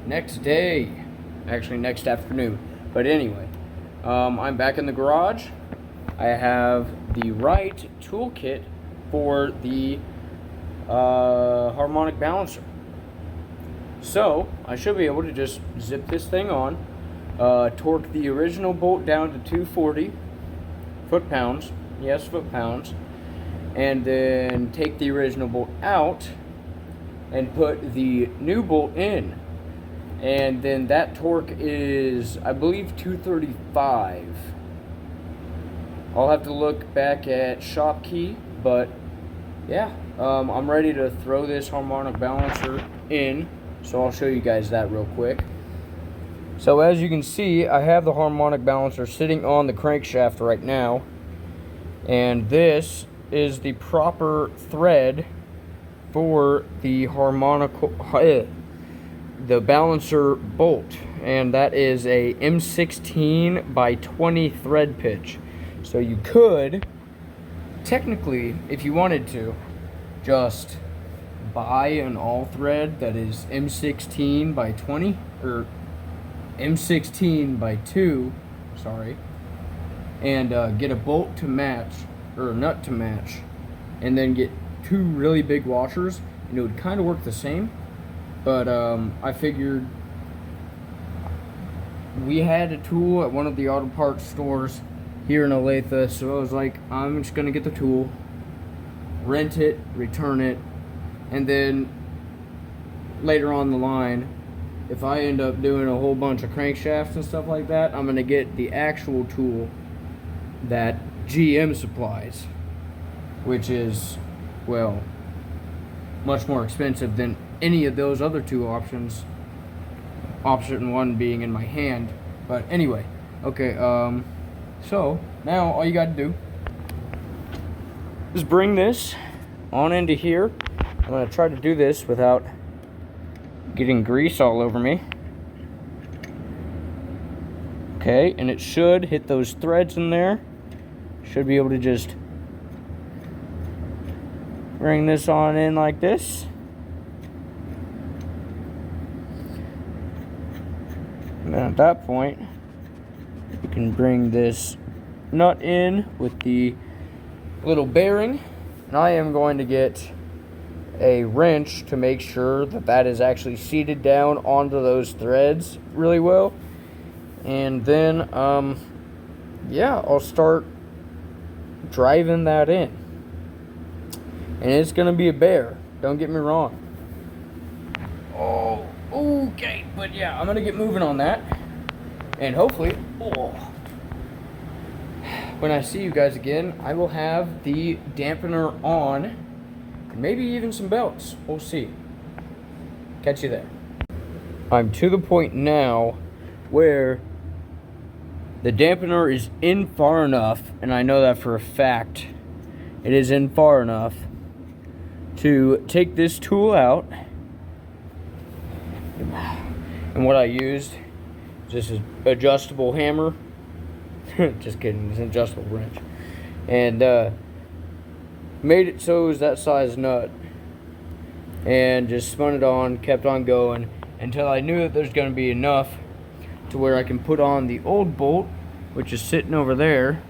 next day, actually next afternoon. But anyway, I'm back in the garage. I have the right toolkit for the harmonic balancer. So I should be able to just zip this thing on, torque the original bolt down to 240 foot-pounds, yes, foot-pounds, and then take the original bolt out and put the new bolt in. And then that torque is, I believe, 235. I'll have to look back at shop key, but yeah, I'm ready to throw this harmonic balancer in, so I'll show you guys that real quick. So as you can see, I have the harmonic balancer sitting on the crankshaft right now, and this is the proper thread for the the balancer bolt, and that is a M16 by 20 thread pitch. So you could technically, if you wanted to, just buy an all thread that is M16 by 20 or M16 by 2, sorry, and get a bolt to match, or a nut to match, and then get 2 really big washers, and it would kind of work the same. But I figured we had a tool at one of the auto parts stores here in Olathe, so I was like, I'm just gonna get the tool, rent it, return it, and then later on the line, if I end up doing a whole bunch of crankshafts and stuff like that, I'm gonna get the actual tool that GM supplies, which is, well, much more expensive than any of those other 2 options. Option 1 being in my hand. But anyway, okay, so now all you gotta do is bring this on into here. I'm gonna try to do this without getting grease all over me. Okay, and it should hit those threads in there. Should be able to just bring this on in like this. And then at that point, you can bring this nut in with the little bearing. And I am going to get a wrench to make sure that that is actually seated down onto those threads really well. And then, yeah, I'll start driving that in. And it's going to be a bear, don't get me wrong. Oh, okay, but yeah, I'm going to get moving on that. And hopefully, when I see you guys again, I will have the dampener on, and maybe even some belts. We'll see. Catch you there. I'm to the point now where the dampener is in far enough, and I know that for a fact. It is in far enough to take this tool out. And what I used is this adjustable hammer. Just kidding, it's an adjustable wrench. And made it so it was that size nut. And just spun it on, kept on going until I knew that there's going to be enough to where I can put on the old bolt, which is sitting over there.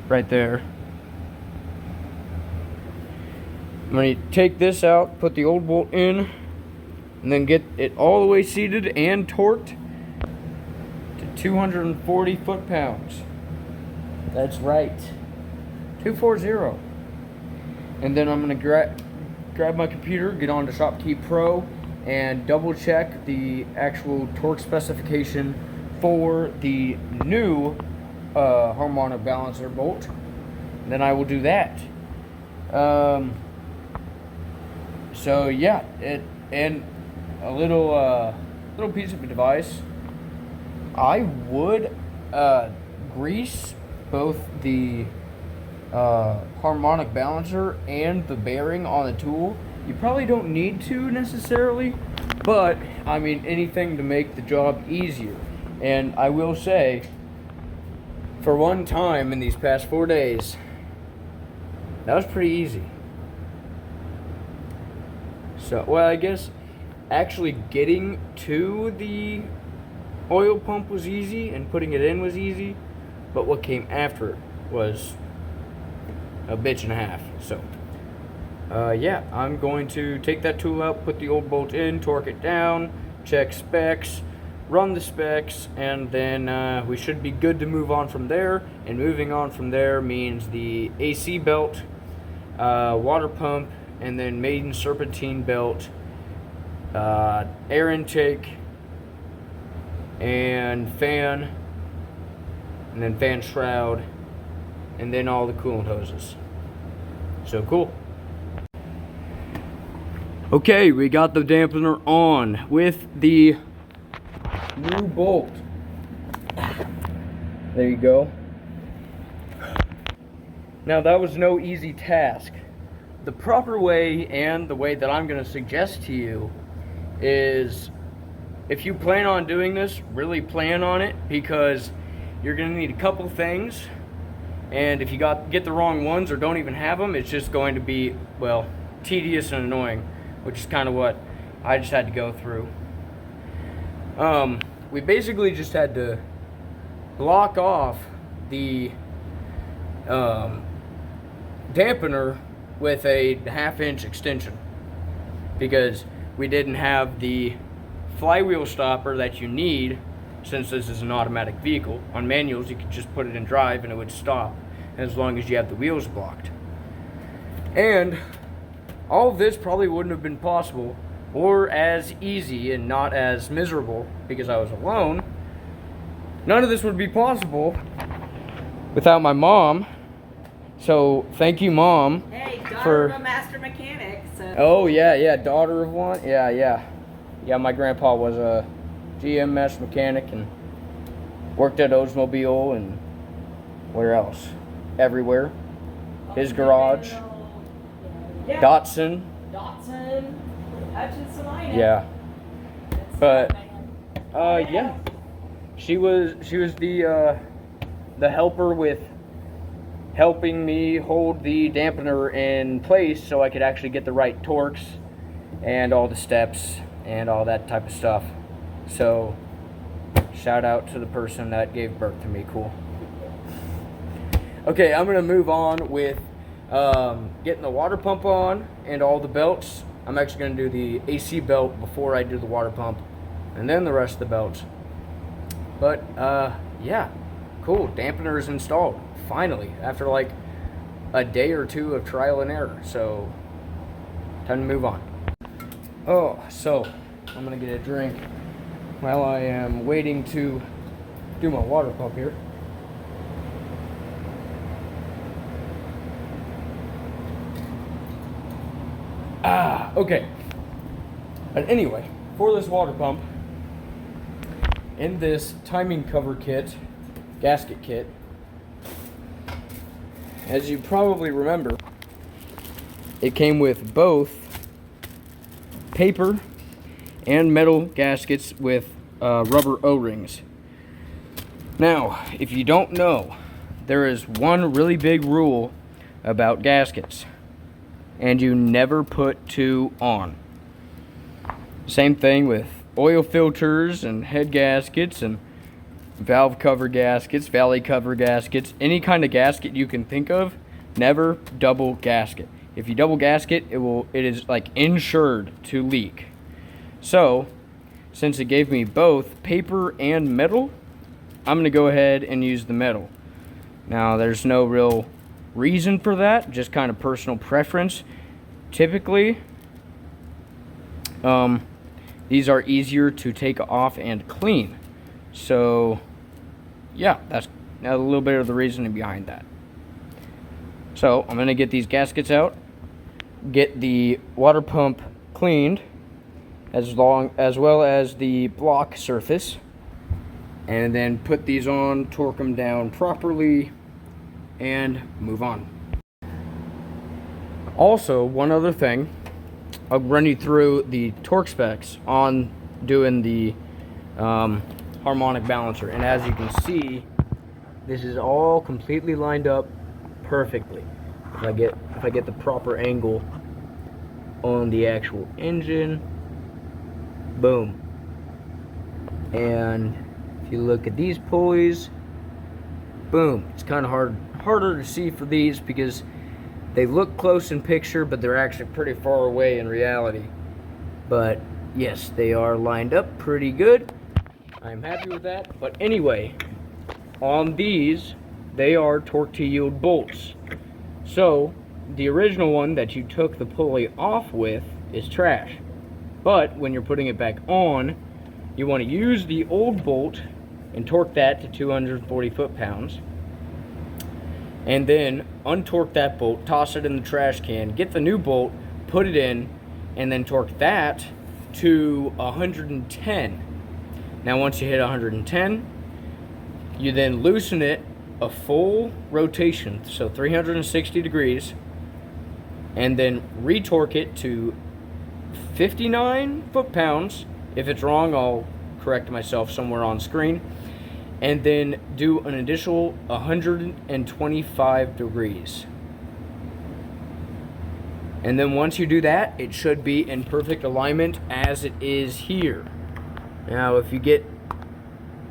Right there. I'm going to take this out, put the old bolt in, and then get it all the way seated and torqued to 240 foot-pounds. That's right. 240. And then I'm going to grab my computer, get on to ShopKey Pro, and double check the actual torque specification for the new harmonic balancer bolt. And then I will do that. So yeah, and a little piece of advice. I would grease both the harmonic balancer and the bearing on the tool. You probably don't need to necessarily, but I mean anything to make the job easier. And I will say, for one time in these past 4 days, that was pretty easy. So, well, I guess actually getting to the oil pump was easy and putting it in was easy, but what came after it was a bitch and a half. So yeah, I'm going to take that tool out, put the old bolt in, torque it down, check specs, run the specs, and then we should be good to move on from there. And moving on from there means the AC belt, water pump, and then maiden serpentine belt, air intake, and fan, and then fan shroud, and then all the coolant hoses. So cool. Okay, we got the dampener on with the new bolt. There you go. Now that was no easy task. The proper way, and the way that I'm going to suggest to you, is if you plan on doing this, really plan on it, because you're going to need a couple things, and if you get the wrong ones or don't even have them, it's just going to be, well, tedious and annoying, which is kind of what I just had to go through. We basically just had to block off the dampener with a 1/2-inch extension, because we didn't have the flywheel stopper that you need, since this is an automatic vehicle. On manuals you could just put it in drive and it would stop, as long as you have the wheels blocked. And all of this probably wouldn't have been possible or as easy and not as miserable, because I was alone. None of this would be possible without my mom. So thank you, Mom. Hey, daughter of a master mechanic. So. Oh yeah, daughter of one. Yeah. My grandpa was a GM master mechanic and worked at Oldsmobile and where else? Everywhere. His garage. Yeah. Datsun. Hutchinson. Yeah. But yeah. She was the helper with helping me hold the dampener in place so I could actually get the right torques and all the steps and all that type of stuff. So shout out to the person that gave birth to me. Cool. Okay, I'm gonna move on with getting the water pump on and all the belts. I'm actually gonna do the AC belt before I do the water pump, and then the rest of the belts. But yeah, cool. Dampener is installed finally after like a day or two of trial and error. So time to move on. Oh, so I'm gonna get a drink while I am waiting to do my water pump here. Okay. But anyway, for this water pump, in this timing cover kit, gasket kit, as you probably remember, it came with both paper and metal gaskets with rubber O-rings. Now, if you don't know, there is one really big rule about gaskets, and you never put two on. Same thing with oil filters and head gaskets and valve cover gaskets, valley cover gaskets, any kind of gasket you can think of. Never double gasket. If you double gasket, it is like insured to leak. So since it gave me both paper and metal, I'm gonna go ahead and use the metal. Now there's no real reason for that, just kind of personal preference. Typically these are easier to take off and clean. So yeah, that's a little bit of the reasoning behind that. So I'm gonna get these gaskets out, get the water pump cleaned, as well as the block surface, and then put these on, torque them down properly, and move on. Also, one other thing, I'll run you through the torque specs on doing the harmonic balancer, and as you can see, this is all completely lined up perfectly. If I get the proper angle on the actual engine, Boom. And if you look at these pulleys, boom. It's kind of harder to see for these because they look close in picture, but they're actually pretty far away in reality. But yes, they are lined up pretty good. I'm happy with that. But anyway, on these, they are torque to yield bolts. So the original one that you took the pulley off with is trash. But when you're putting it back on, you want to use the old bolt and torque that to 240 foot-pounds. And then untorque that bolt, toss it in the trash can, get the new bolt, put it in, and then torque that to 110. Now once you hit 110, you then loosen it a full rotation, so 360 degrees, and then retorque it to 59 foot-pounds. If it's wrong, I'll correct myself somewhere on screen. And then do an additional 125 degrees. And then once you do that, it should be in perfect alignment as it is here. Now, if you get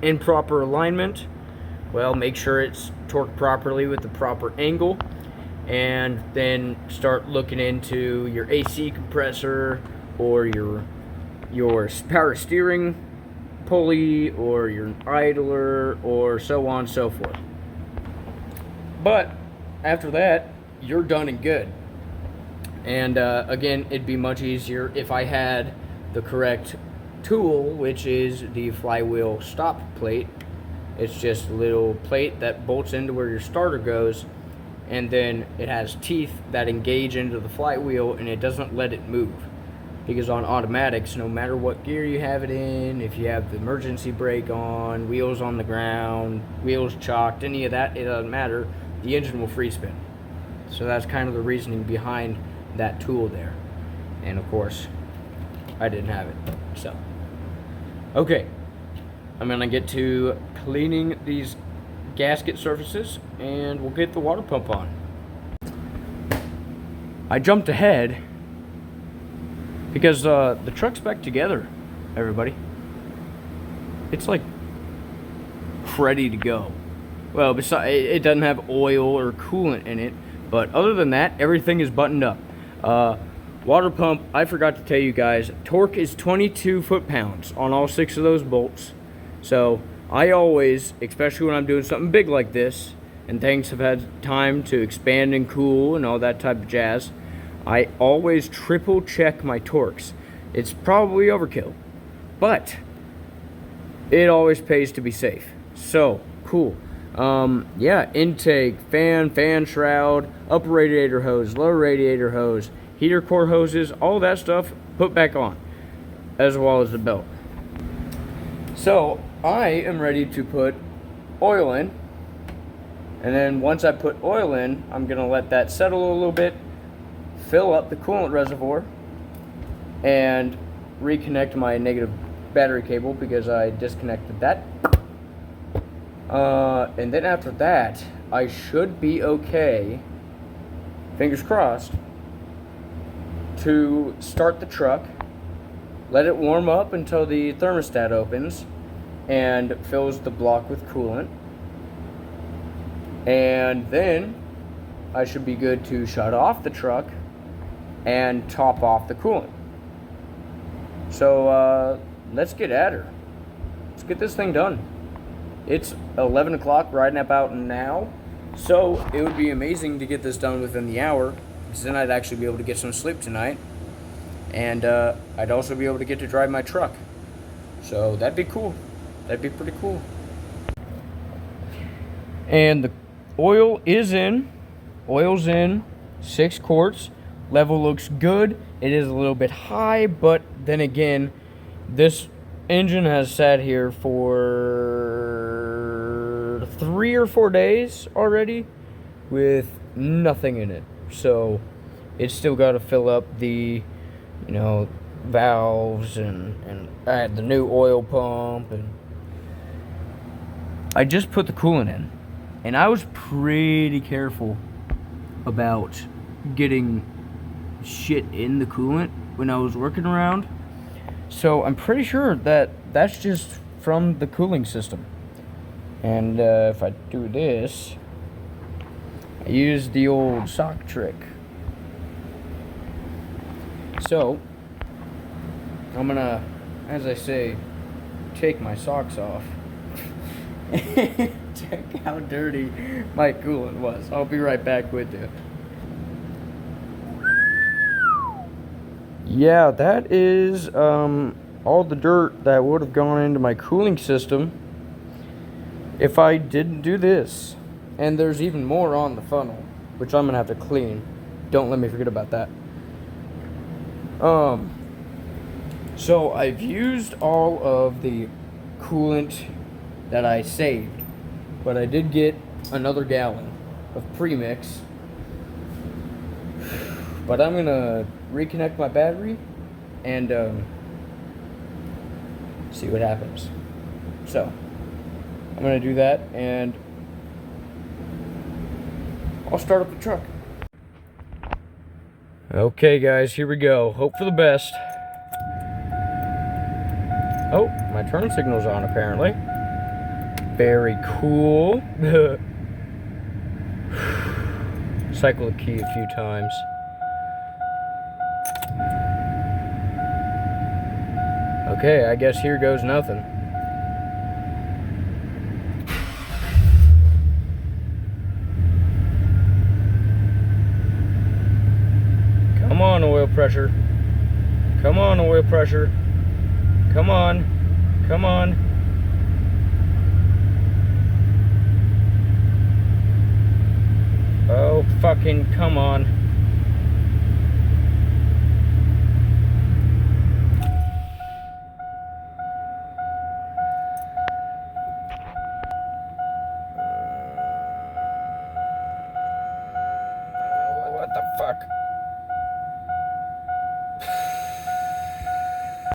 improper alignment, well, make sure it's torqued properly with the proper angle, and then start looking into your AC compressor or your power steering pulley or your idler or so on and so forth. But after that, you're done and good. And again, it'd be much easier if I had the correct tool, which is the flywheel stop plate. It's just a little plate that bolts into where your starter goes, and then it has teeth that engage into the flywheel, and it doesn't let it move. Because on automatics, no matter what gear you have it in, if you have the emergency brake on, wheels on the ground, wheels chalked, any of that, it doesn't matter. The engine will free spin. So that's kind of the reasoning behind that tool there. And of course, I didn't have it. So, okay. I'm gonna get to cleaning these gasket surfaces, and we'll get the water pump on. I jumped ahead because the truck's back together, everybody. It's like ready to go. Well, besides, it doesn't have oil or coolant in it, but other than that, everything is buttoned up. Water pump, I forgot to tell you guys, torque is 22 foot-pounds on all 6 of those bolts. So I always, especially when I'm doing something big like this, and things have had time to expand and cool and all that type of jazz, I always triple check my torques. It's probably overkill, but it always pays to be safe. So, cool. Yeah, intake, fan shroud, upper radiator hose, lower radiator hose, heater core hoses, all that stuff put back on, as well as the belt. So, I am ready to put oil in, and then once I put oil in, I'm gonna let that settle a little bit, fill up the coolant reservoir, and reconnect my negative battery cable because I disconnected that. And then after that, I should be okay, fingers crossed, to start the truck, let it warm up until the thermostat opens and fills the block with coolant. And then I should be good to shut off the truck and top off the coolant. So let's get at her. Let's get this thing done. It's 11 o'clock right about now, so it would be amazing to get this done within the hour, because then I'd actually be able to get some sleep tonight, and I'd also be able to get to drive my truck. So that'd be cool. That'd be pretty cool. And the oil is in. Oil's in. 6 quarts. Level looks good. It is a little bit high, but then again, this engine has sat here for 3 or 4 days already with nothing in it. So it's still got to fill up the, valves, and I had the new oil pump, and I just put the coolant in, and I was pretty careful about getting shit in the coolant when I was working around, So I'm pretty sure that that's just from the cooling system. And if I do this, I use the old sock trick. So I'm gonna, as I say, take my socks off. Check how dirty my coolant was. I'll be right back with you. Yeah, that is all the dirt that would have gone into my cooling system if I didn't do this. And there's even more on the funnel, which I'm gonna have to clean. Don't let me forget about that. So I've used all of the coolant that I saved, but I did get another gallon of premix. But I'm gonna reconnect my battery and see what happens. So I'm gonna do that and I'll start up the truck. Okay guys, here we go. Hope for the best. Oh, my turn signal's on apparently. Very cool. Cycle the key a few times. Okay, I guess here goes nothing. Come on, oil pressure. Come on, oil pressure. Come on. Come on. Oh, fucking come on. What the fuck?